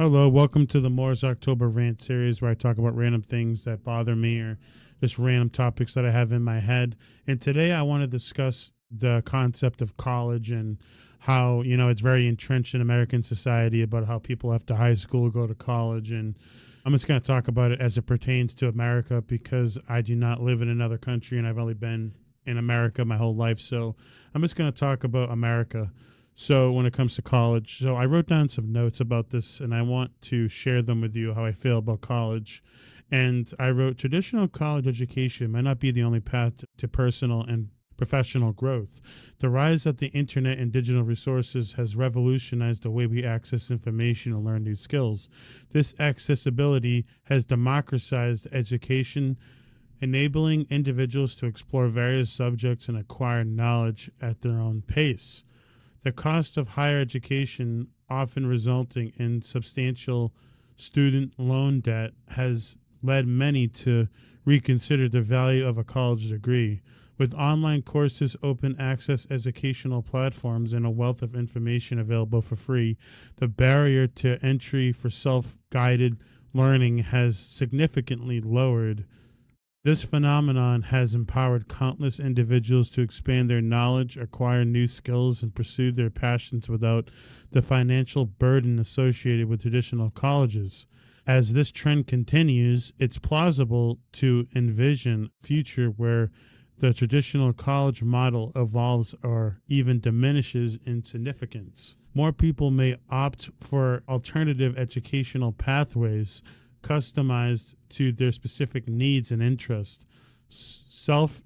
Hello, welcome to the Moore's October Rant series where I talk about random things that bother me or just random topics that I have in my head. And today I want to discuss the concept of college and how, it's very entrenched in American society about how people after high school go to college. And I'm just going to talk about it as it pertains to America because I do not live in another country and I've only been in America my whole life. So I'm just going to talk about America. So when it comes to college, so I wrote down some notes about this and I want to share them with you how I feel about college. And I wrote traditional college education might not be the only path to personal and professional growth. The rise of the internet and digital resources has revolutionized the way we access information and learn new skills. This accessibility has democratized education, enabling individuals to explore various subjects and acquire knowledge at their own pace. The cost of higher education, often resulting in substantial student loan debt, has led many to reconsider the value of a college degree. With online courses, open access educational platforms, and a wealth of information available for free, the barrier to entry for self guided learning has significantly lowered. This phenomenon has empowered countless individuals to expand their knowledge, acquire new skills, and pursue their passions without the financial burden associated with traditional colleges. As this trend continues, it's plausible to envision a future where the traditional college model evolves or even diminishes in significance. More people may opt for alternative educational pathways customized to their specific needs and interests. Self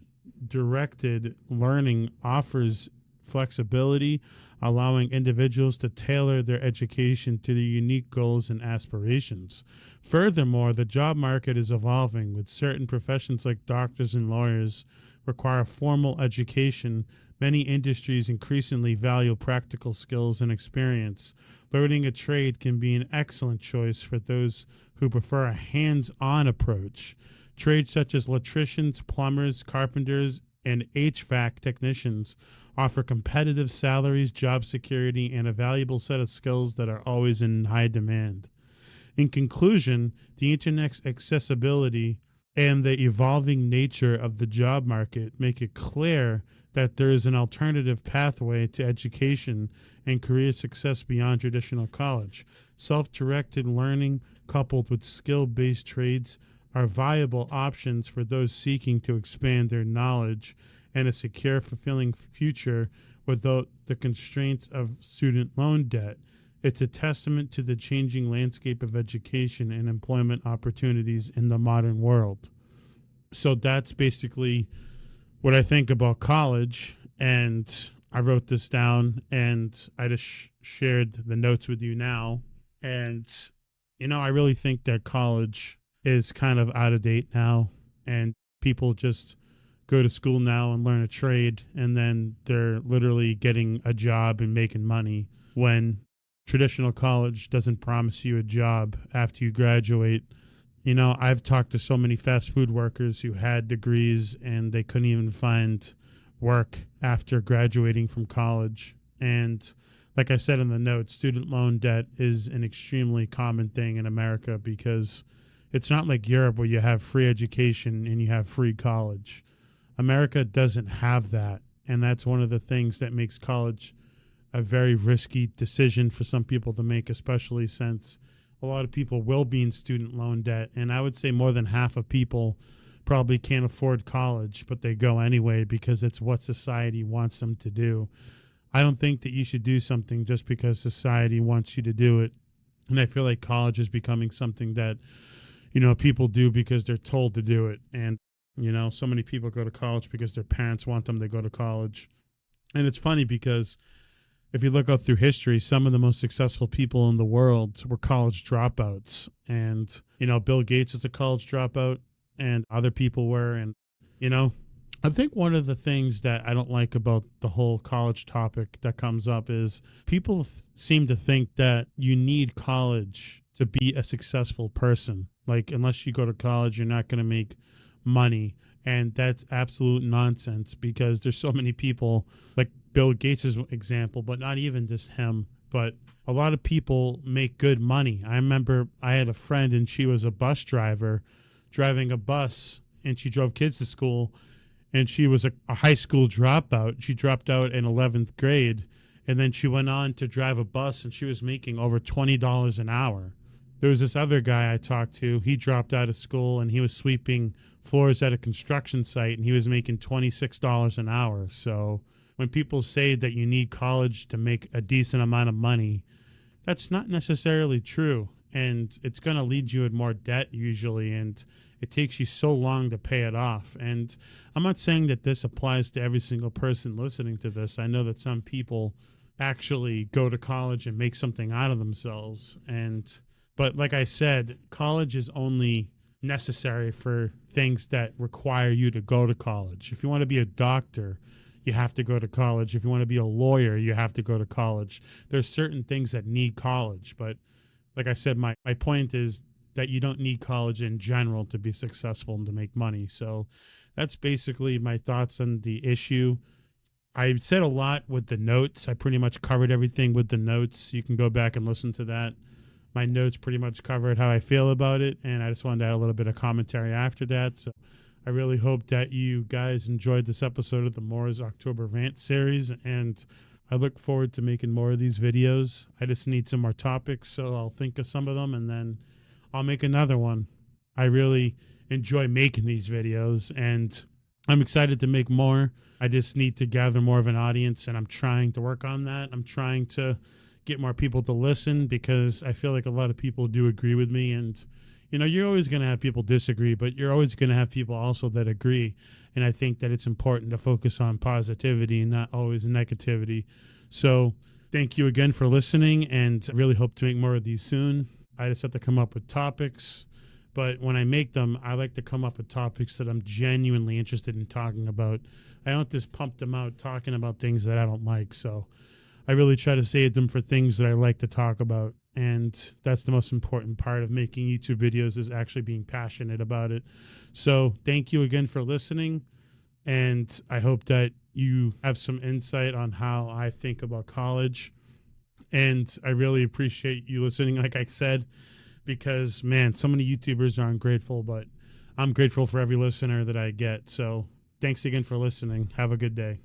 directed learning offers flexibility, allowing individuals to tailor their education to their unique goals and aspirations. Furthermore, the job market is evolving, with certain professions like doctors and lawyers require formal education. Many industries increasingly value practical skills and experience. Learning a trade can be an excellent choice for those who prefer a hands-on approach. Trades such as electricians, plumbers, carpenters, and HVAC technicians offer competitive salaries, job security, and a valuable set of skills that are always in high demand. In conclusion, the internet's accessibility and the evolving nature of the job market make it clear that there is an alternative pathway to education and career success beyond traditional college. Self-directed learning coupled with skill-based trades are viable options for those seeking to expand their knowledge and a secure, fulfilling future without the constraints of student loan debt. It's a testament to the changing landscape of education and employment opportunities in the modern world. So that's basically what I think about college, and I wrote this down and I just shared the notes with you now. And, I really think that college is kind of out of date now, and people just go to school now and learn a trade, and then they're literally getting a job and making money when traditional college doesn't promise you a job after you graduate. I've talked to so many fast food workers who had degrees and they couldn't even find work after graduating from college. And like I said in the notes, student loan debt is an extremely common thing in America because it's not like Europe where you have free education and you have free college. America doesn't have that. And that's one of the things that makes college a very risky decision for some people to make, especially since a lot of people will be in student loan debt. And I would say more than half of people probably can't afford college, but they go anyway because it's what society wants them to do. I don't think that you should do something just because society wants you to do it. And I feel like college is becoming something that, people do because they're told to do it. And, so many people go to college because their parents want them to go to college. And it's funny because if you look up through history, some of the most successful people in the world were college dropouts. And, Bill Gates is a college dropout and other people were. And, I think one of the things that I don't like about the whole college topic that comes up is people seem to think that you need college to be a successful person. Like, unless you go to college, you're not going to make money. And that's absolute nonsense because there's so many people like Bill Gates' example, but not even just him, but a lot of people make good money. I remember I had a friend and she was a bus driver driving a bus, and she drove kids to school, and she was a high school dropout. She dropped out in 11th grade, and then she went on to drive a bus, and she was making over $20 an hour. There was this other guy I talked to. He dropped out of school, and he was sweeping floors at a construction site, and he was making $26 an hour. So when people say that you need college to make a decent amount of money, that's not necessarily true. And it's going to lead you in more debt usually, and it takes you so long to pay it off. And I'm not saying that this applies to every single person listening to this. I know that some people actually go to college and make something out of themselves. But like I said, college is only necessary for things that require you to go to college. If you want to be a doctor, you have to go to college. If you want to be a lawyer, you have to go to college. There's certain things that need college, but like I said, my point is that you don't need college in general to be successful and to make money. So that's basically my thoughts on the issue. I said a lot with the notes. I pretty much covered everything with the notes. You can go back and listen to that. My notes pretty much covered how I feel about it, and I just wanted to add a little bit of commentary after that. So I really hope that you guys enjoyed this episode of the Moore's October Rant series, and I look forward to making more of these videos. I just need some more topics, so I'll think of some of them, and then I'll make another one. I really enjoy making these videos, and I'm excited to make more. I just need to gather more of an audience, and I'm trying to work on that. I'm trying to get more people to listen because I feel like a lot of people do agree with me. And, you know, you're always going to have people disagree, but you're always going to have people also that agree. And I think that it's important to focus on positivity and not always negativity. So thank you again for listening, and I really hope to make more of these soon. I just have to come up with topics, but when I make them, I like to come up with topics that I'm genuinely interested in talking about. I don't just pump them out talking about things that I don't like. So I really try to save them for things that I like to talk about. And that's the most important part of making YouTube videos, is actually being passionate about it. So thank you again for listening. And I hope that you have some insight on how I think about college. And I really appreciate you listening, like I said, because, man, so many YouTubers are ungrateful, but I'm grateful for every listener that I get. So thanks again for listening. Have a good day.